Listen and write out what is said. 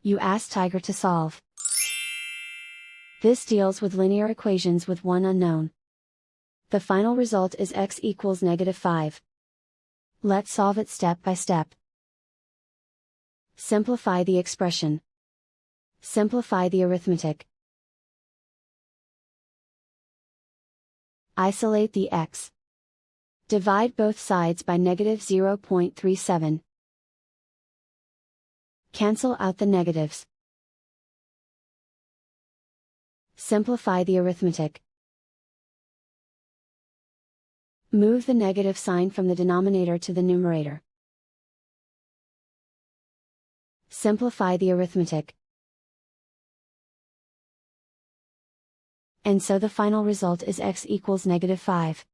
You ask Tiger to solve. This deals with linear equations with one unknown. The final result is x equals -5. Let's solve it step by step. Simplify the expression. Simplify the arithmetic. Isolate the x. Divide both sides by -0.37. Cancel out the negatives. Simplify the arithmetic. Move the negative sign from the denominator to the numerator. Simplify the arithmetic. And so the final result is x equals -5.